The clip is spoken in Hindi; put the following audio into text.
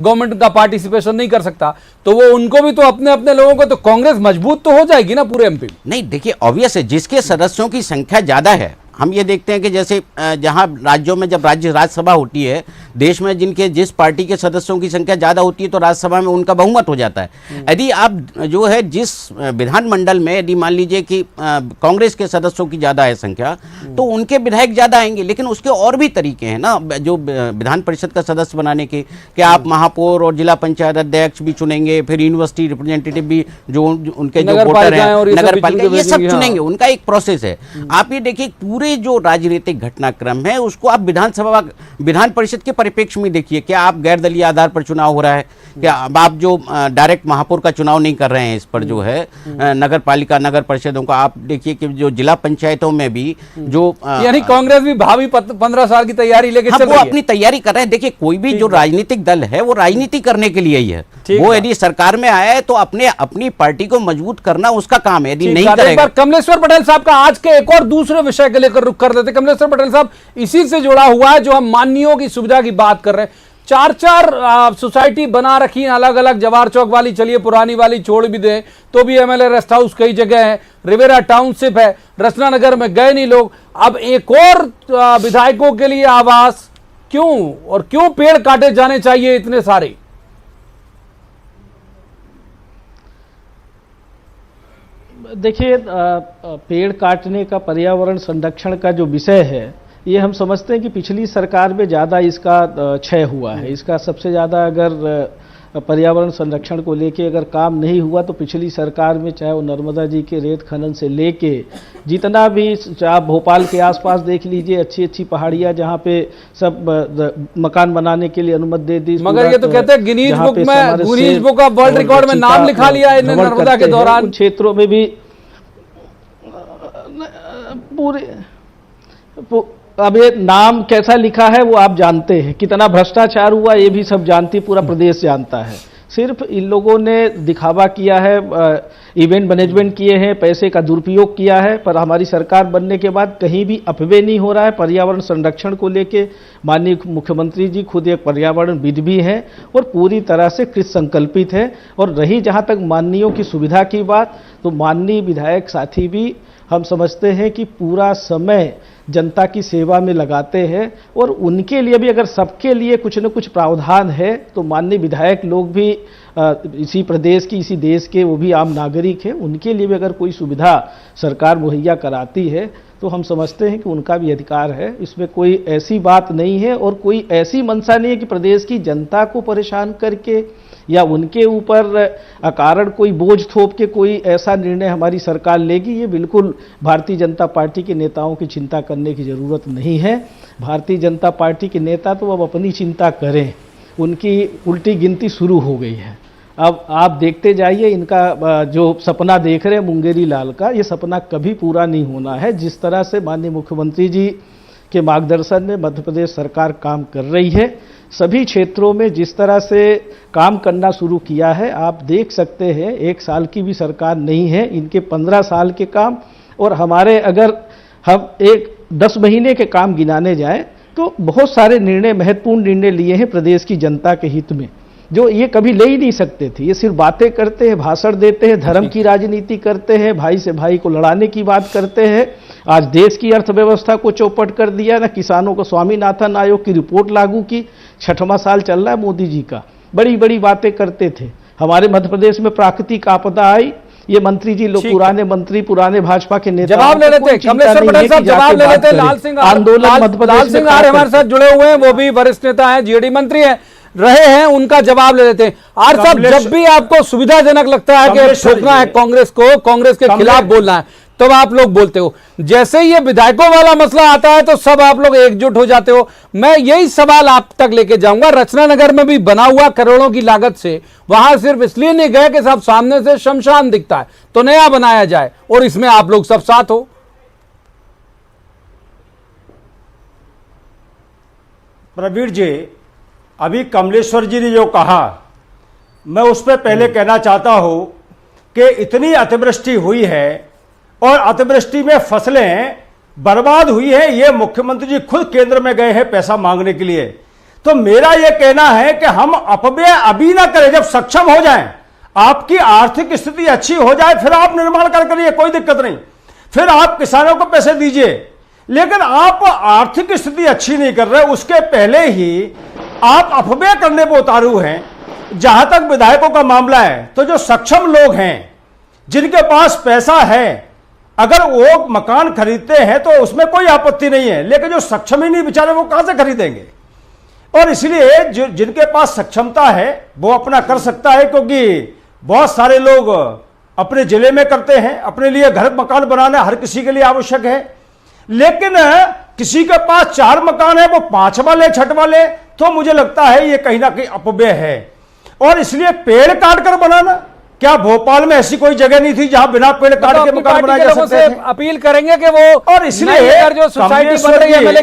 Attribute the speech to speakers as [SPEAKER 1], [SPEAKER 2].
[SPEAKER 1] गवर्नमेंट का पार्टिसिपेशन नहीं कर सकता, तो वो उनको भी तो अपने अपने लोगों को, तो कांग्रेस मजबूत तो हो जाएगी ना पूरे एमपी में।
[SPEAKER 2] नहीं, देखिए ऑब्वियस है, जिसके सदस्यों की संख्या ज्यादा है, हम ये देखते हैं कि जैसे जहां राज्यों में जब राज्यसभा होती है, देश में जिस पार्टी के सदस्यों की संख्या ज्यादा होती है तो राज्यसभा में उनका बहुमत हो जाता है। यदि आप जो है जिस विधानमंडल में यदि मान लीजिए कि कांग्रेस के सदस्यों की ज्यादा है संख्या, तो उनके विधायक ज्यादा आएंगे। लेकिन उसके और भी तरीके हैं ना, जो विधान परिषद का सदस्य बनाने के, कि आप महापौर और जिला पंचायत अध्यक्ष भी चुनेंगे, फिर यूनिवर्सिटी रिप्रेजेंटेटिव भी, जो उनके जो वोटर हैं, नगर पालिका, ये सब चुनेंगे, उनका एक प्रोसेस है। आप ये देखिए पूरे जो राजनीतिक घटनाक्रम है उसको आप विधान परिषद के परिप्रेक्ष्य में देखिए। क्या आप गैर दलीय आधार पर चुनाव हो रहा है, क्या आप जो डायरेक्ट महापौर का चुनाव नहीं कर रहे हैं, इस पर जो है नगर पालिका नगर परिषदों का आप देखिए कि जो जिला पंचायतों में भी जो
[SPEAKER 1] यानी कांग्रेस भी भावी 15 साल की तैयारी लेके चल रही है,
[SPEAKER 2] वो अपनी तैयारी कर रहे हैं। देखिए कोई भी जो राजनीतिक दल है वो राजनीति करने के लिए ही है, वो यदि सरकार में आया है तो अपनी पार्टी को मजबूत करना उसका काम है, यदि नहीं करेगा।
[SPEAKER 1] कमलेश्वर पटेल साहब का आज के एक और दूसरे विषय के लेकर रुख कर लेते। कमलेश्वर पटेल साहब, इसी से जुड़ा हुआ है जो हम माननीयों की सुविधा की बात कर रहे हैं। 4 सोसाइटी बना रखी है अलग अलग, जवाहर चौक वाली, चलिए पुरानी वाली छोड़ भी दें तो भी एमएलए रेस्ट हाउस कई जगह है, रिवेरा टाउनशिप है, रचना नगर में गए नहीं लोग। अब एक और विधायकों के लिए आवास क्यों, और क्यों पेड़ काटे जाने चाहिए इतने सारे?
[SPEAKER 3] देखिए, पेड़ काटने का, पर्यावरण संरक्षण का जो विषय है, ये हम समझते हैं कि पिछली सरकार में ज़्यादा इसका क्षय हुआ है। इसका सबसे ज़्यादा अगर पर्यावरण संरक्षण को लेके अगर काम नहीं हुआ तो पिछली सरकार में, चाहे वो नर्मदा जी के रेत खनन से लेके जितना भी, आप भोपाल के आसपास देख लीजिए, अच्छी अच्छी पहाड़ियाँ जहाँ पे सब मकान बनाने के लिए अनुमति दे दी।
[SPEAKER 1] मगर ये तो कहते हैं Guinness book of world record में नाम लिखा लिया है नर्मदा के दौरान।
[SPEAKER 3] उन क्षेत्रों में भी पूरे, अब ये नाम कैसा लिखा है वो आप जानते हैं, कितना भ्रष्टाचार हुआ ये भी सब जानती, पूरा प्रदेश जानता है। सिर्फ इन लोगों ने दिखावा किया है, इवेंट मैनेजमेंट किए हैं, पैसे का दुरुपयोग किया है, पर हमारी सरकार बनने के बाद कहीं भी अपव्यय नहीं हो रहा है। पर्यावरण संरक्षण को लेके माननीय मुख्यमंत्री जी खुद एक पर्यावरणविद भी हैं और पूरी तरह से कृत संकल्पित है। और रही जहाँ तक माननीयों की सुविधा की बात, तो माननीय विधायक साथी भी हम समझते हैं कि पूरा समय जनता की सेवा में लगाते हैं, और उनके लिए भी अगर सबके लिए कुछ न कुछ प्रावधान है तो माननीय विधायक लोग भी इसी प्रदेश की, इसी देश के, वो भी आम नागरिक हैं, उनके लिए भी अगर कोई सुविधा सरकार मुहैया कराती है तो हम समझते हैं कि उनका भी अधिकार है। इसमें कोई ऐसी बात नहीं है और कोई ऐसी मंशा नहीं है कि प्रदेश की जनता को परेशान करके या उनके ऊपर अकारण कोई बोझ थोप के कोई ऐसा निर्णय हमारी सरकार लेगी। ये बिल्कुल भारतीय जनता पार्टी के नेताओं की चिंता करने की ज़रूरत नहीं है। भारतीय जनता पार्टी के नेता तो अब अपनी चिंता करें, उनकी उल्टी गिनती शुरू हो गई है। अब आप देखते जाइए, इनका जो सपना देख रहे हैं मुंगेरी लाल का, ये सपना कभी पूरा नहीं होना है। जिस तरह से माननीय मुख्यमंत्री जी के मार्गदर्शन में मध्य प्रदेश सरकार काम कर रही है, सभी क्षेत्रों में जिस तरह से काम करना शुरू किया है, आप देख सकते हैं 1 साल की भी सरकार नहीं है, इनके 15 साल के काम, और हमारे अगर हम 10 महीने के काम गिनाने जाएं तो बहुत सारे निर्णय, महत्वपूर्ण निर्णय लिए हैं प्रदेश की जनता के हित में, जो ये कभी ले ही नहीं सकते थे। ये सिर्फ बातें करते हैं, भाषण देते हैं, धर्म की राजनीति करते हैं, भाई से भाई को लड़ाने की बात करते हैं। आज देश की अर्थव्यवस्था को चौपट कर दिया ना, किसानों को स्वामीनाथन आयोग की रिपोर्ट लागू की, 6वां साल चल रहा है मोदी जी का, बड़ी बड़ी बातें करते थे। हमारे मध्य प्रदेश में प्राकृतिक आपदा आई, ये मंत्री जी लोग, पुराने मंत्री, पुराने भाजपा के नेता
[SPEAKER 1] जवाब ले लेते। कमलेश्वर पटेल साहब जवाब ले लेते। लाल सिंह आर्य हमारे साथ जुड़े हुए हैं, वो भी वरिष्ठ नेता है, जीडी मंत्री है रहे हैं, उनका जवाब ले लेते हैं। आर्य साहब, जब भी आपको सुविधाजनक लगता है कि ठोकना है कांग्रेस को, कांग्रेस के खिलाफ बोलना है, तब आप लोग बोलते हो। जैसे ये विधायकों वाला मसला आता है तो सब आप लोग एकजुट हो जाते हो। मैं यही सवाल आप तक लेके जाऊंगा। रचना नगर में भी बना हुआ करोड़ों की लागत से, वहां सिर्फ इसलिए नहीं गए कि साहब सामने से शमशान दिखता है तो नया बनाया जाए, और इसमें आप लोग सब साथ हो।
[SPEAKER 4] प्रवीण जी, अभी कमलेश्वर जी ने जो कहा, मैं उस पर पहले कहना चाहता हूं कि इतनी अतिवृष्टि हुई है और अतिवृष्टि में फसलें बर्बाद हुई है, ये मुख्यमंत्री जी खुद केंद्र में गए हैं पैसा मांगने के लिए। तो मेरा यह कहना है कि हम अपव्यय अभी ना करें, जब सक्षम हो जाएं, आपकी आर्थिक स्थिति अच्छी हो जाए, फिर आप निर्माण कार्य करिए, कोई दिक्कत नहीं, फिर आप किसानों को पैसे दीजिए। लेकिन आप आर्थिक स्थिति अच्छी नहीं कर रहे, उसके पहले ही आप अपव्यय करने पर उतारू हैं। जहां तक विधायकों का मामला है, तो जो सक्षम लोग हैं, जिनके पास पैसा है, अगर वो मकान खरीदते हैं तो उसमें कोई आपत्ति नहीं है, लेकिन जो सक्षम ही नहीं बेचारे, वो कहां से खरीदेंगे? और इसलिए जिनके पास सक्षमता है वो अपना कर सकता है, क्योंकि बहुत सारे लोग अपने जिले में करते हैं, अपने लिए घर मकान बनाना हर किसी के लिए आवश्यक है। लेकिन किसी के पास 4 मकान है, वो 5 वाले 6 वाले, तो मुझे लगता है ये कहीं ना कहीं अपव्यय है। और इसलिए पेड़ काट कर बनाना, क्या भोपाल में ऐसी कोई जगह नहीं थी जहां बिना पेड़ काट के मकान बनाए जा सकते थे?
[SPEAKER 1] अपील करेंगे कि वो
[SPEAKER 4] और इसलिए
[SPEAKER 1] जो सोसाइटी बन रही है